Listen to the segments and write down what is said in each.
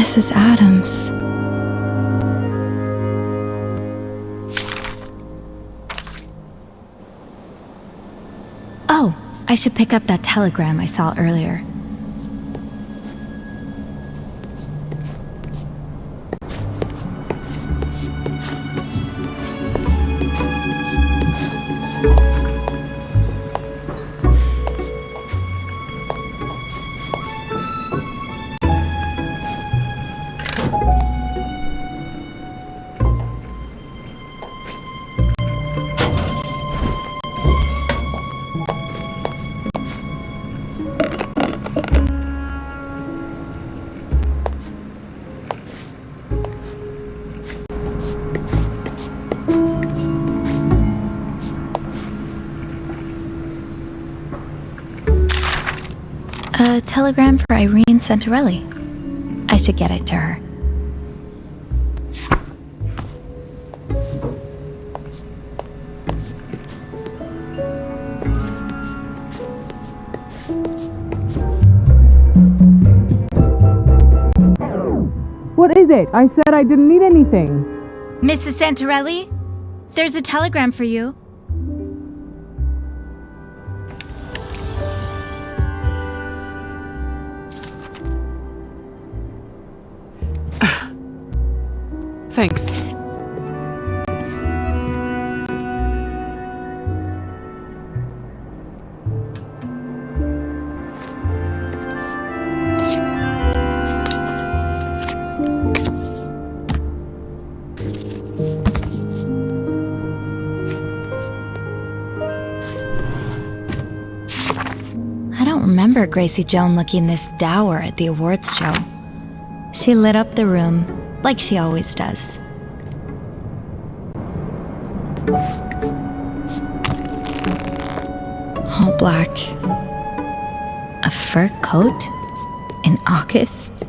Mrs. Adams. Oh, I should pick up that telegram I saw earlier. A telegram for Irene Santarelli. I should get it to her. What is it? I said I didn't need anything. Mrs. Santarelli? There's a telegram for you. Thanks. I don't remember Gracie Joan looking this dour at the awards show. She lit up the room, like she always does. All black. A fur coat? In August?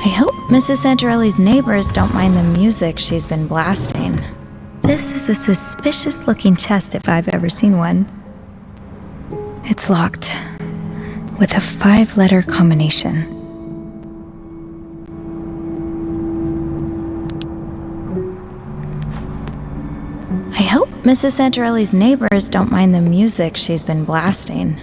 I hope Mrs. Santarelli's neighbors don't mind the music she's been blasting. This is a suspicious-looking chest if I've ever seen one. It's locked, with a 5-letter combination. I hope Mrs. Santarelli's neighbors don't mind the music she's been blasting.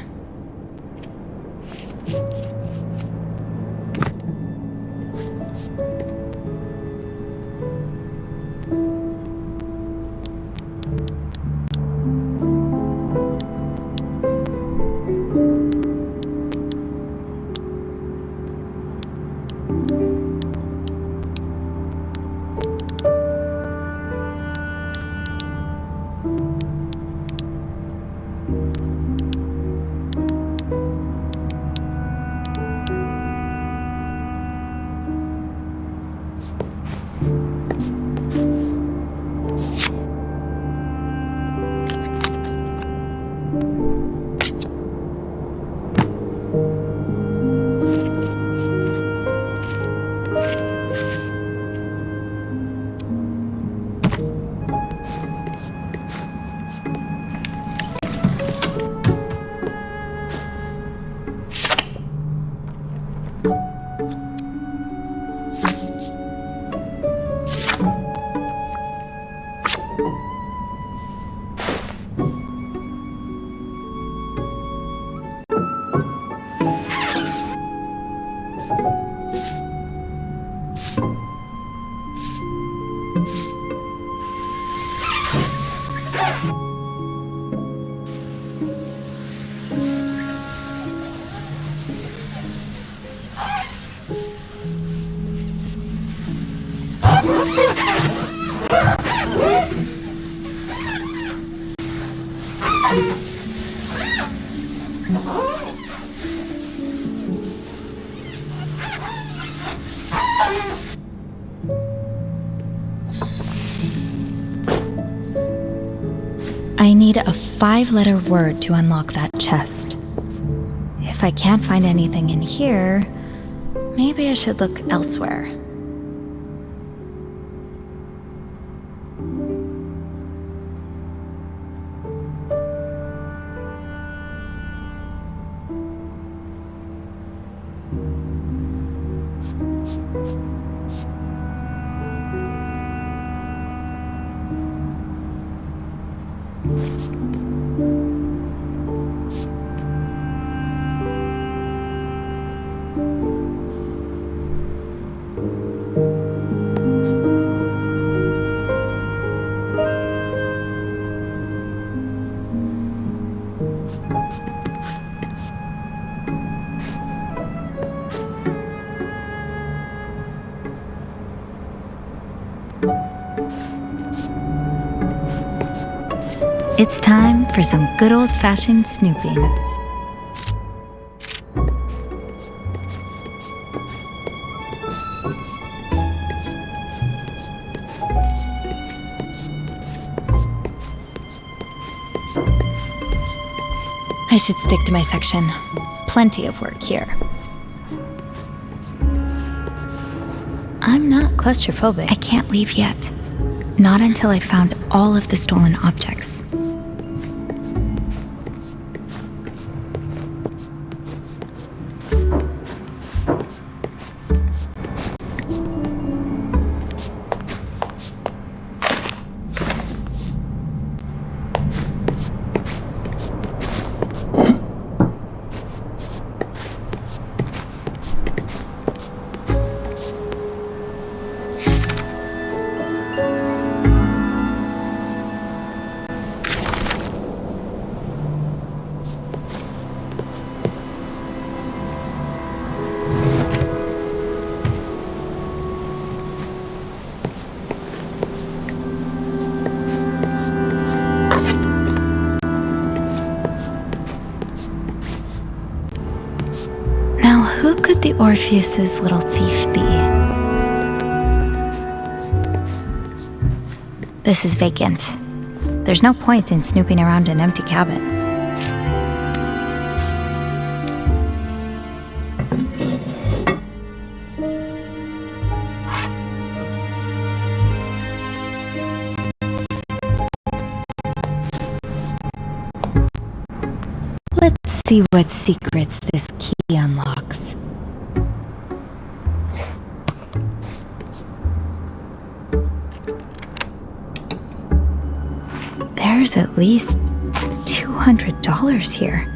I need a 5-letter word to unlock that chest. If I can't find anything in here, maybe I should look elsewhere. It's time for some good old-fashioned snooping. I should stick to my section. Plenty of work here. I'm not claustrophobic. I can't leave yet. Not until I found all of the stolen objects. Who could the Orpheus's little thief be? This is vacant. There's no point in snooping around an empty cabin. Let's see what secrets this key unlocks. There's at least $200 here.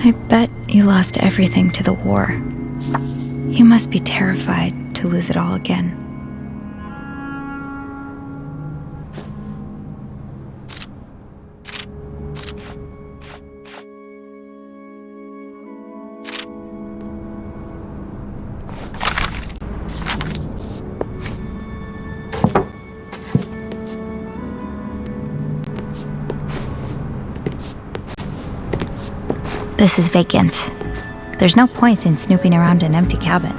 I bet you lost everything to the war. You must be terrified to lose it all again. This is vacant. There's no point in snooping around an empty cabin.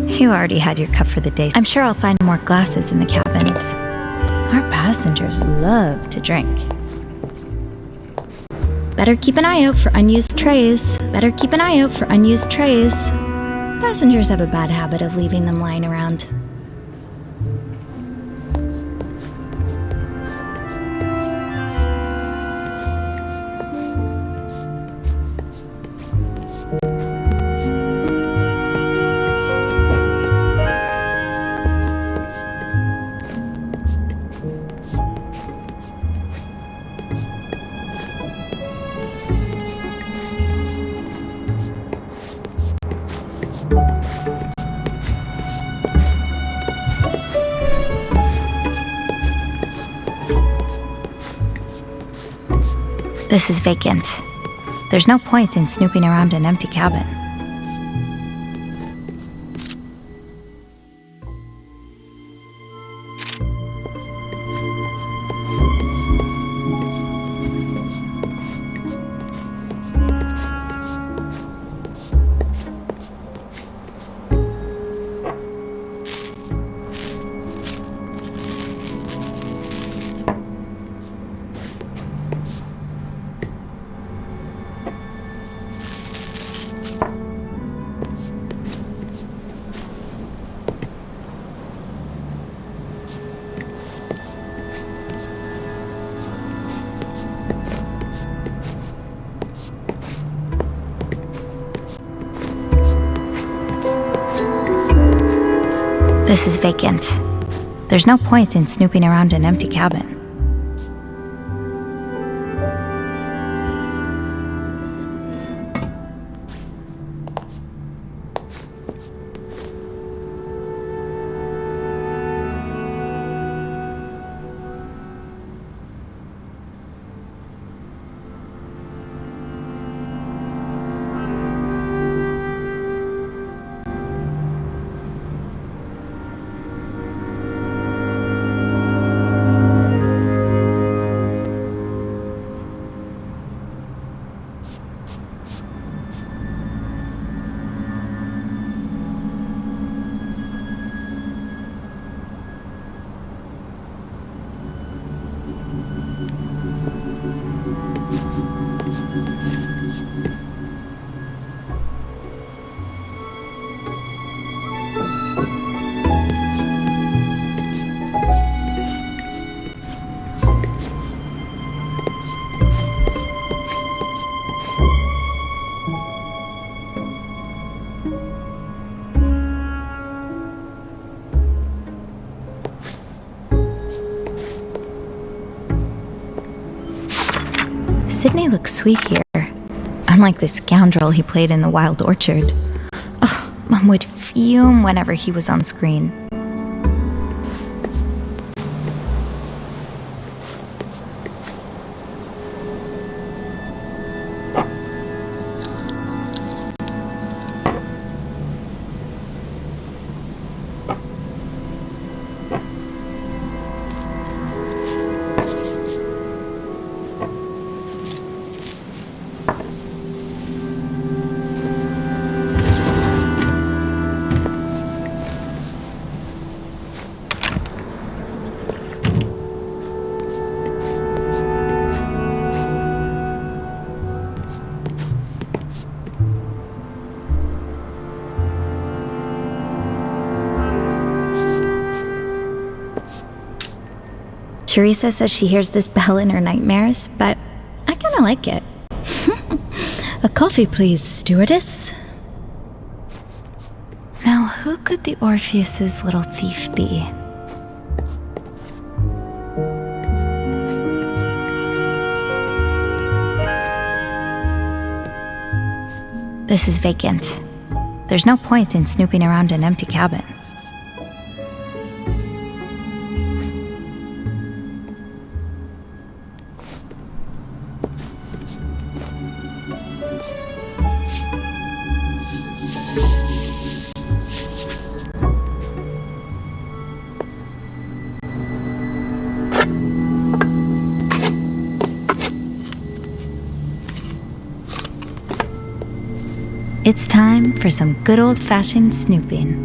You already had your cup for the day. I'm sure I'll find more glasses in the cabins. Our passengers love to drink. Better keep an eye out for unused trays. Better keep an eye out for unused trays. Passengers have a bad habit of leaving them lying around. This is vacant. There's no point in snooping around an empty cabin. This is vacant. There's no point in snooping around an empty cabin. Sydney looks sweet here, unlike the scoundrel he played in The Wild Orchard. Ugh, Mom would fume whenever he was on screen. Teresa says she hears this bell in her nightmares, but I kinda like it. A coffee, please, stewardess. Now, who could the Orpheus's little thief be? This is vacant. There's no point in snooping around an empty cabin. It's time for some good old-fashioned snooping.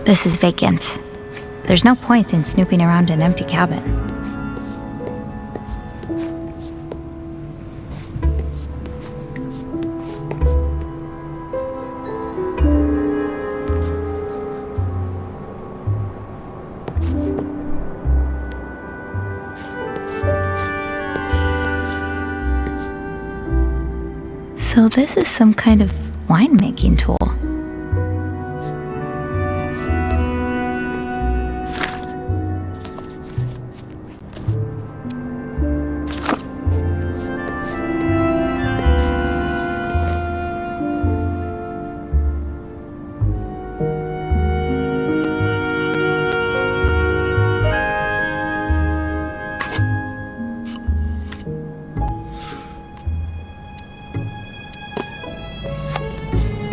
This is vacant. There's no point in snooping around an empty cabin. So this is some kind of winemaking tool.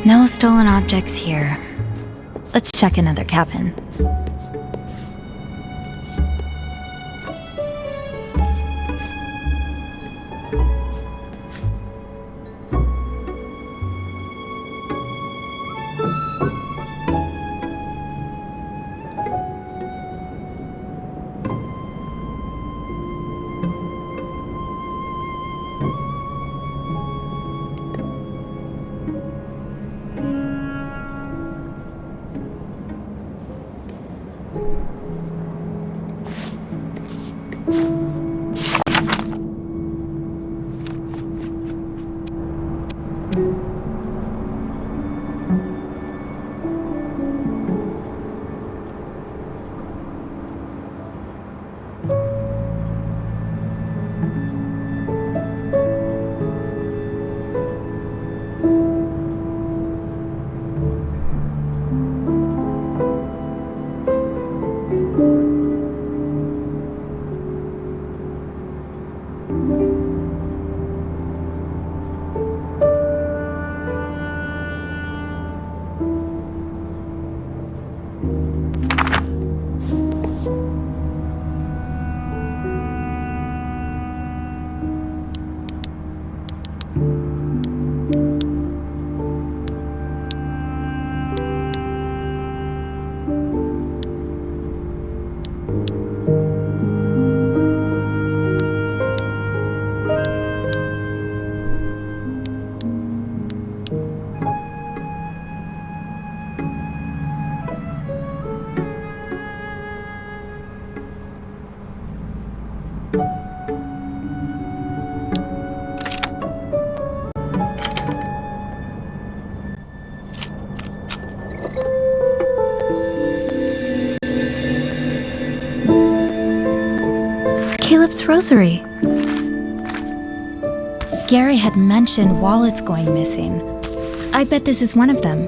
No stolen objects here. Let's check another cabin. Caleb's rosary. Gary had mentioned wallets going missing. I bet this is one of them.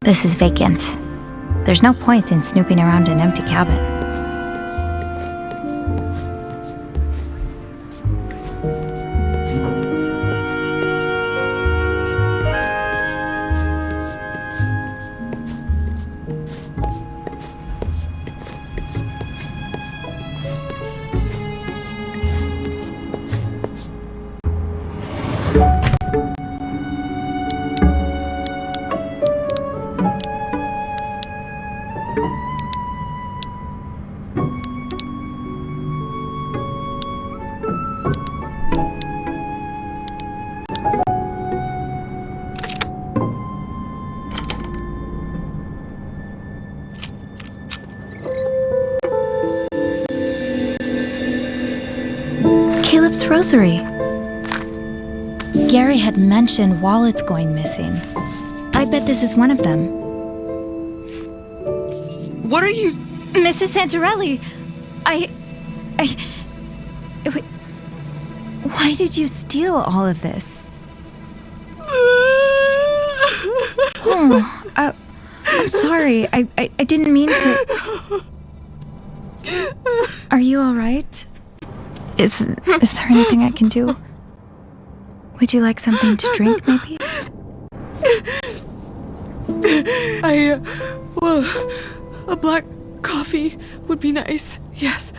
This is vacant. There's no point in snooping around an empty cabin. Caleb's rosary. Gary had mentioned wallets going missing. I bet this is one of them. What are you... Mrs. Santorelli, wait, why did you steal all of this? I'm sorry. I didn't mean to. Are you all right? Is there anything I can do? Would you like something to drink, maybe? A black coffee would be nice, yes.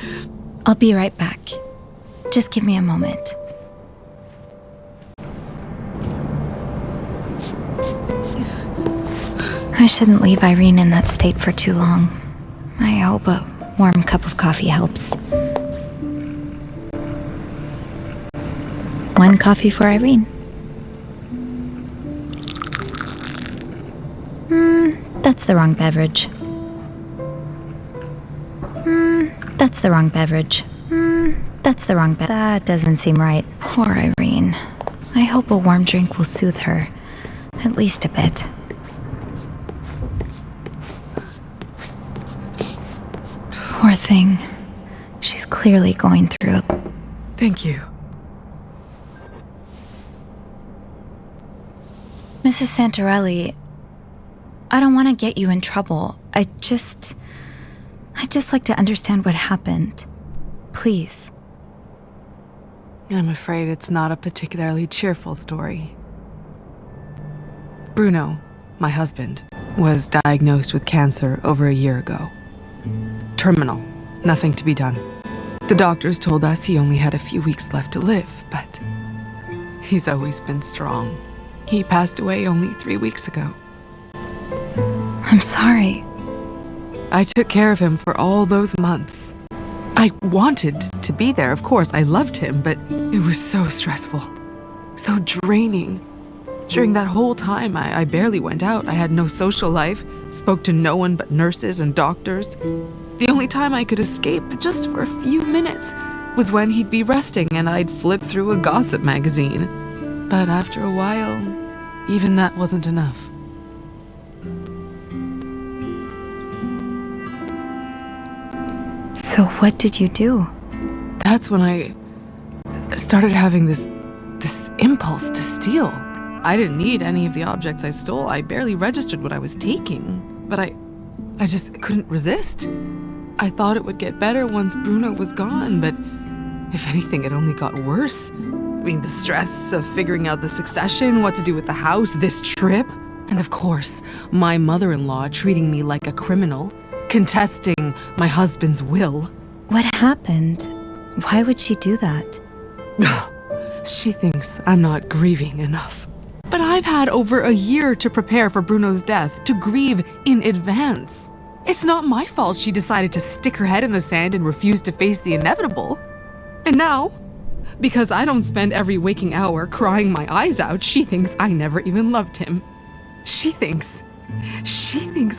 I'll be right back. Just give me a moment. I shouldn't leave Irene in that state for too long. I hope a warm cup of coffee helps. One coffee for Irene. That's the wrong beverage. That's the wrong beverage. That's the wrong beverage. That doesn't seem right. Poor Irene. I hope a warm drink will soothe her. At least a bit. Poor thing. She's clearly going through. Thank you. Mrs. Santorelli, I don't want to get you in trouble. I'd just like to understand what happened. Please. I'm afraid it's not a particularly cheerful story. Bruno, my husband, was diagnosed with cancer over a year ago. Terminal. Nothing to be done. The doctors told us he only had a few weeks left to live, but he's always been strong. He passed away only 3 weeks ago. I'm sorry. I took care of him for all those months. I wanted to be there, of course. I loved him, but it was so stressful, so draining. During that whole time, I barely went out. I had no social life, spoke to no one but nurses and doctors. The only time I could escape, just for a few minutes, was when he'd be resting and I'd flip through a gossip magazine. But after a while, even that wasn't enough. So what did you do? That's when I started having this impulse to steal. I didn't need any of the objects I stole. I barely registered what I was taking. But I just couldn't resist. I thought it would get better once Bruno was gone, but if anything, it only got worse. I mean, the stress of figuring out the succession, what to do with the house, this trip, and of course, my mother-in-law treating me like a criminal, contesting my husband's will. What happened? Why would she do that? She thinks I'm not grieving enough. But I've had over a year to prepare for Bruno's death, to grieve in advance. It's not my fault she decided to stick her head in the sand and refuse to face the inevitable. And now, because I don't spend every waking hour crying my eyes out, she thinks I never even loved him. She thinks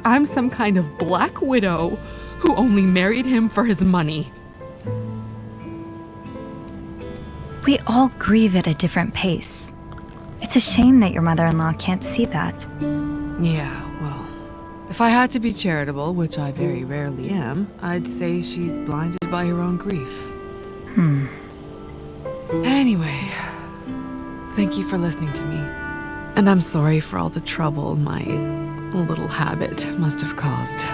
I'm some kind of black widow who only married him for his money. We all grieve at a different pace. It's a shame that your mother-in-law can't see that. Yeah, well, if I had to be charitable, which I very rarely am, I'd say she's blinded by her own grief. Anyway, thank you for listening to me. And I'm sorry for all the trouble my A little habit must have caused.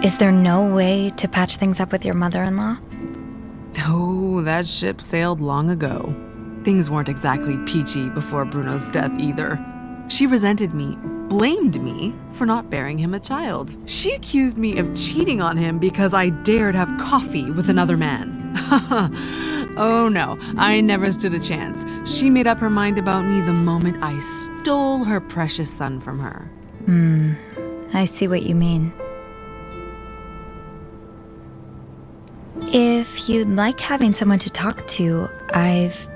Is there no way to patch things up with your mother-in-law? Oh, that ship sailed long ago. Things weren't exactly peachy before Bruno's death either. She resented me, blamed me for not bearing him a child. She accused me of cheating on him because I dared have coffee with another man. Oh no, I never stood a chance. She made up her mind about me the moment I stole her precious son from her. I see what you mean. If you'd like having someone to talk to, I've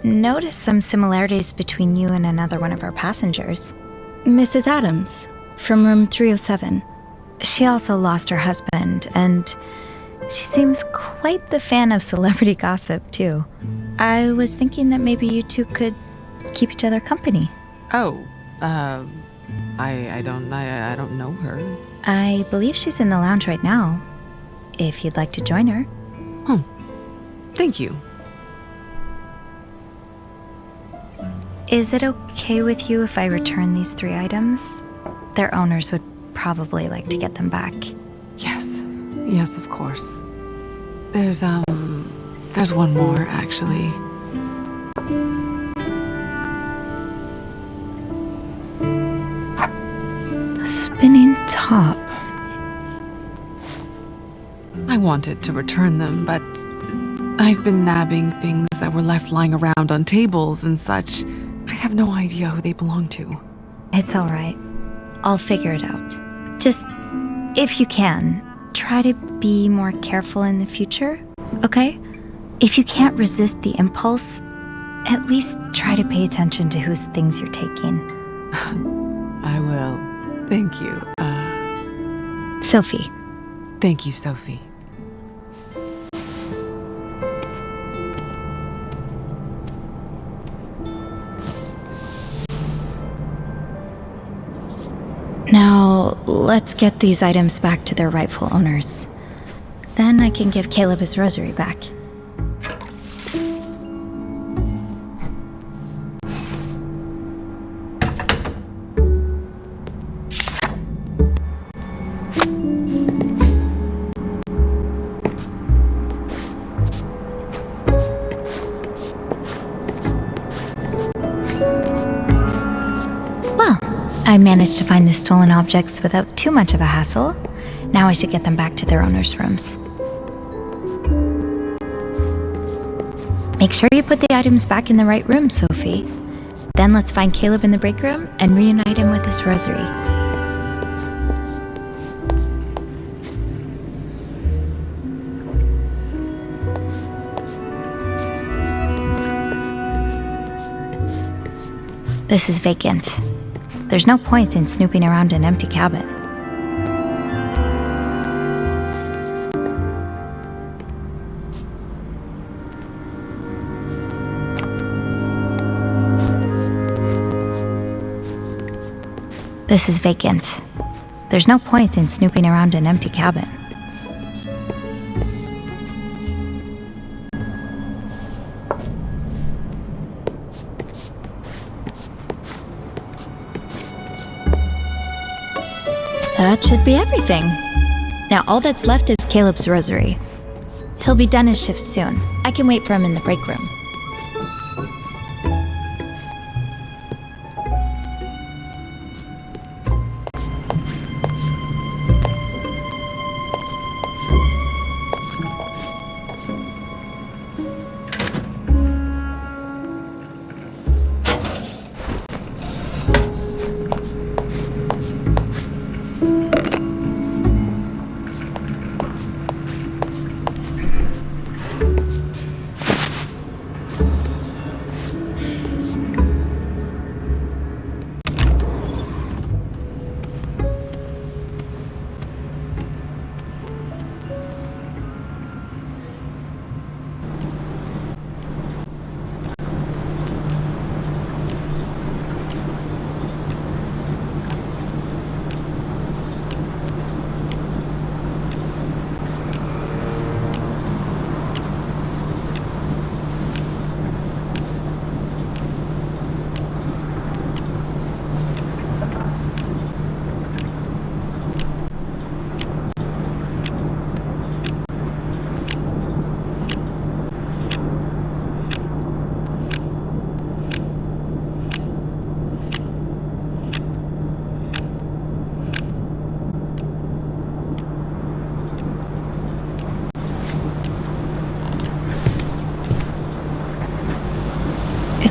noticed some similarities between you and another one of our passengers. Mrs. Adams, from room 307. She also lost her husband, and she seems quite the fan of celebrity gossip, too. I was thinking that maybe you two could keep each other company. Oh, I don't know her. I believe she's in the lounge right now, if you'd like to join her. Thank you. Is it okay with you if I return these 3 items? Their owners would probably like to get them back. Yes. Yes, of course. There's one more, actually. A spinning top. I wanted to return them, but I've been nabbing things that were left lying around on tables and such. I have no idea who they belong to. It's all right. I'll figure it out. Just, if you can, try to be more careful in the future, okay? If you can't resist the impulse, at least try to pay attention to whose things you're taking. I will. Thank you. Sophie. Thank you, Sophie. Now, let's get these items back to their rightful owners. Then I can give Caleb his rosary back. I managed to find the stolen objects without too much of a hassle. Now I should get them back to their owners' rooms. Make sure you put the items back in the right room, Sophie. Then let's find Caleb in the break room and reunite him with his rosary. This is vacant. There's no point in snooping around an empty cabin. This is vacant. There's no point in snooping around an empty cabin. That should be everything. Now all that's left is Caleb's rosary. He'll be done his shift soon. I can wait for him in the break room.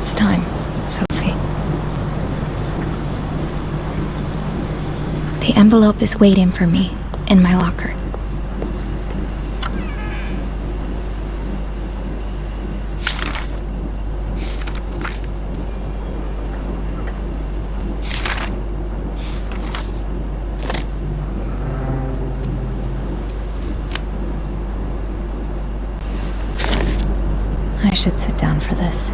It's time, Sophie. The envelope is waiting for me in my locker. I should sit down for this.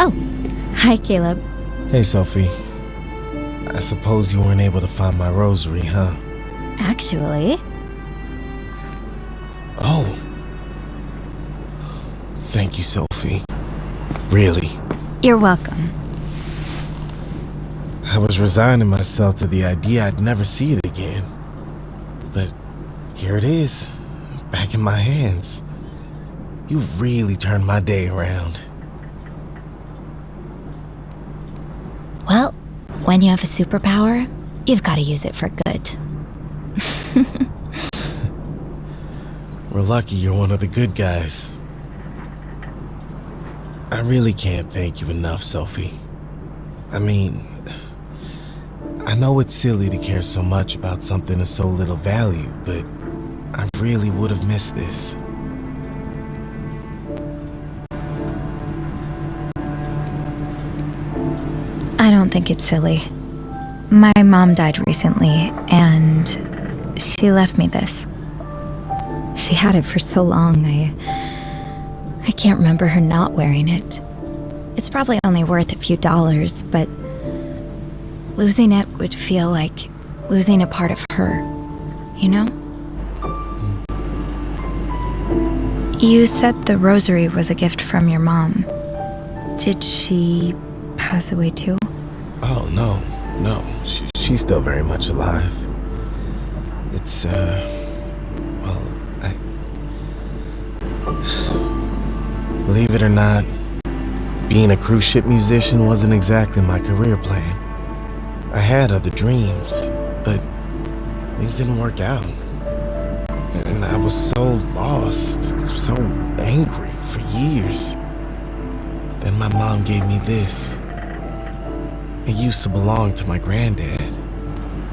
Oh, hi, Caleb. Hey, Sophie. I suppose you weren't able to find my rosary, huh? Actually, Oh. Thank you, Sophie. Really. you're welcome. I was resigning myself to the idea I'd never see it again. But here it is, back in my hands. You've really turned my day around. Well, when you have a superpower, you've got to use it for good. We're lucky you're one of the good guys. I really can't thank you enough, Sophie. I mean, I know it's silly to care so much about something of so little value, but I really would have missed this. I don't think it's silly. My mom died recently, and she left me this. She had it for so long, I can't remember her not wearing it. It's probably only worth a few dollars, but losing it would feel like losing a part of her, you know? You said the rosary was a gift from your mom. Did she pass away too? Oh, no. She's still very much alive. It's, well, believe it or not, being a cruise ship musician wasn't exactly my career plan. I had other dreams, but things didn't work out. And I was so lost, so angry for years. Then my mom gave me this. It used to belong to my granddad.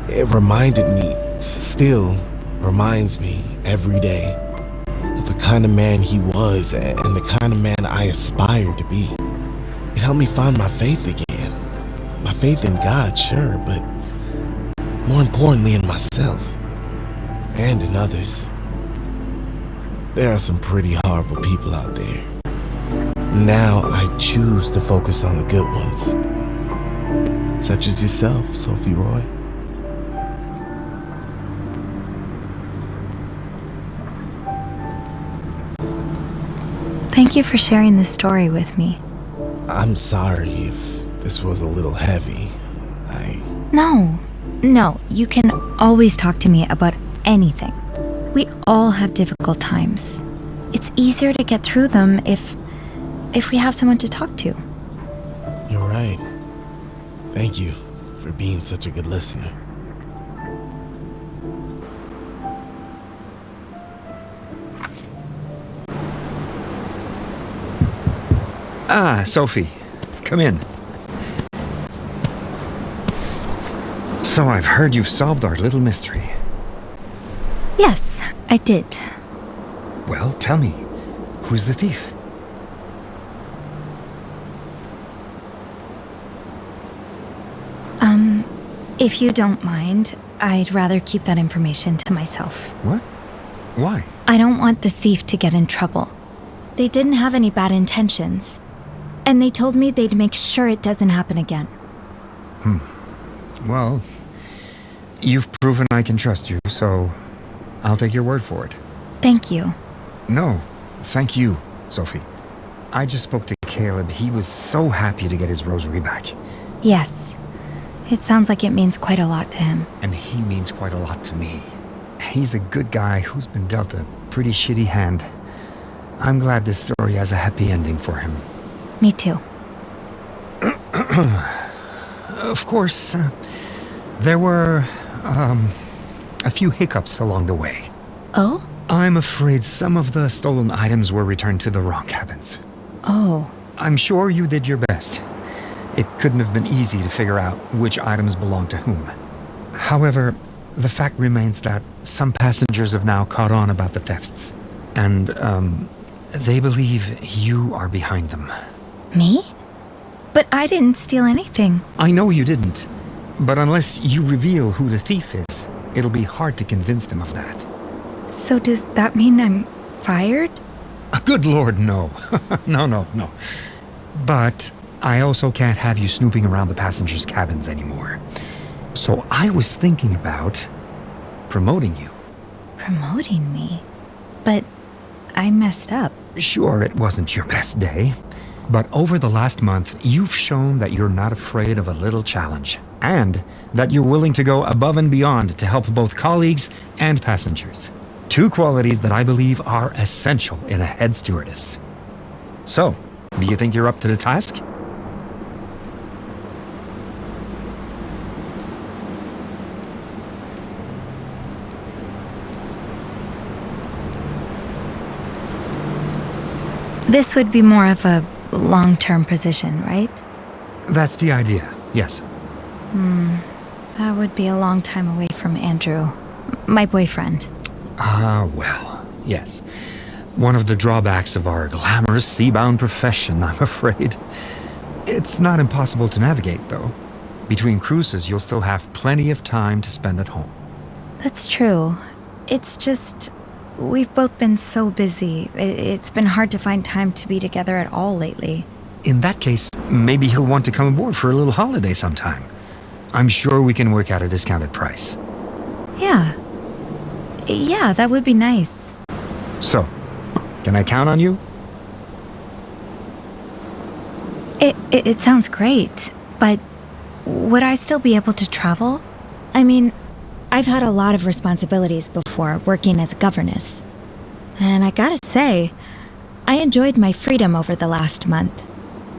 It reminded me, still reminds me every day, of the kind of man he was and the kind of man I aspire to be. It helped me find my faith again. My faith in God, sure, but more importantly in myself and in others. there are some pretty horrible people out there. Now I choose to focus on the good ones. Such as yourself, Sophie Roy. Thank you for sharing this story with me. I'm sorry if this was a little heavy. No, you can always talk to me about anything. We all have difficult times. It's easier to get through them if we have someone to talk to. You're right. Thank you for being such a good listener. Ah, Sophie, come in. So I've heard you've solved our little mystery. Yes, I did. Well, tell me, who's the thief? If you don't mind, I'd rather keep that information to myself. What? Why? I don't want the thief to get in trouble. They didn't have any bad intentions. And they told me they'd make sure it doesn't happen again. Well, you've proven I can trust you, so I'll take your word for it. Thank you. No, thank you, Sophie. I just spoke to Caleb. He was so happy to get his rosary back. Yes. It sounds like it means quite a lot to him. And he means quite a lot to me. He's a good guy who's been dealt a pretty shitty hand. I'm glad this story has a happy ending for him. Me too. Of course, there were, a few hiccups along the way. Oh? I'm afraid some of the stolen items were returned to the wrong cabins. Oh. I'm sure you did your best. It couldn't have been easy to figure out which items belong to whom. However, the fact remains that some passengers have now caught on about the thefts. And, they believe you are behind them. Me? But I didn't steal anything. I know you didn't. But unless you reveal who the thief is, it'll be hard to convince them of that. So does that mean I'm fired? Good Lord, no. No. But I also can't have you snooping around the passengers' cabins anymore. So I was thinking about promoting you. Promoting me? But I messed up. Sure, it wasn't your best day. But over the last month, you've shown that you're not afraid of a little challenge. And that you're willing to go above and beyond to help both colleagues and passengers. Two qualities that I believe are essential in a head stewardess. So, do you think you're up to the task? This would be more of a long-term position, right? That's the idea, yes. That would be a long time away from Andrew, my boyfriend. Ah, well, yes. One of the drawbacks of our glamorous sea-bound profession, I'm afraid. It's not impossible to navigate, though. Between cruises, you'll still have plenty of time to spend at home. That's true. It's just, we've both been so busy. It's been hard to find time to be together at all lately. In that case, maybe he'll want to come aboard for a little holiday sometime. I'm sure we can work out a discounted price. Yeah, that would be nice. So, can I count on you? It sounds great, but would I still be able to travel? I mean, I've had a lot of responsibilities before working as a governess. And I gotta say, I enjoyed my freedom over the last month.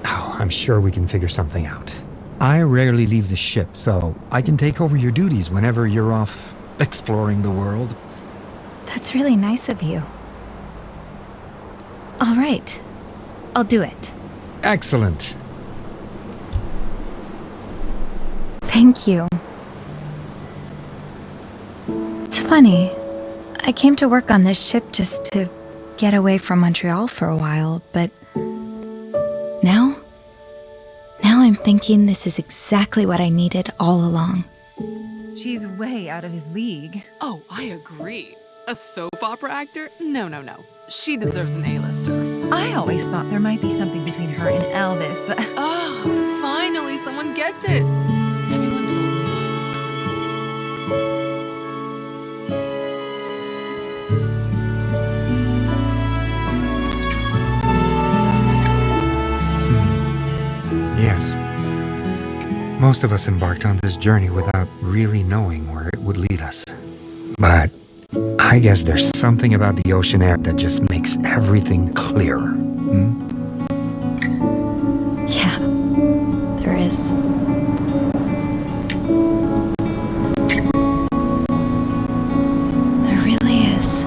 Oh, I'm sure we can figure something out. I rarely leave the ship, so I can take over your duties whenever you're off exploring the world. That's really nice of you. All right, I'll do it. Excellent. Thank you. It's funny. I came to work on this ship just to get away from Montreal for a while, but now I'm thinking this is exactly what I needed all along. She's way out of his league. Oh, I agree. A soap opera actor? No. She deserves an A-lister. I always thought there might be something between her and Elvis, but Oh, finally someone gets it. Everyone told me I was crazy. Yes. Most of us embarked on this journey without really knowing where it would lead us. But I guess there's something about the ocean air that just makes everything clearer. Yeah, there is. There really is.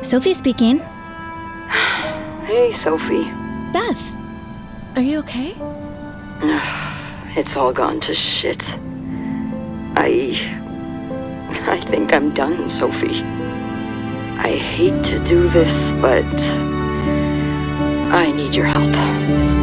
Sophie speaking. Hey, Sophie. Beth, are you okay? It's all gone to shit. I think I'm done, Sophie. I hate to do this, but I need your help.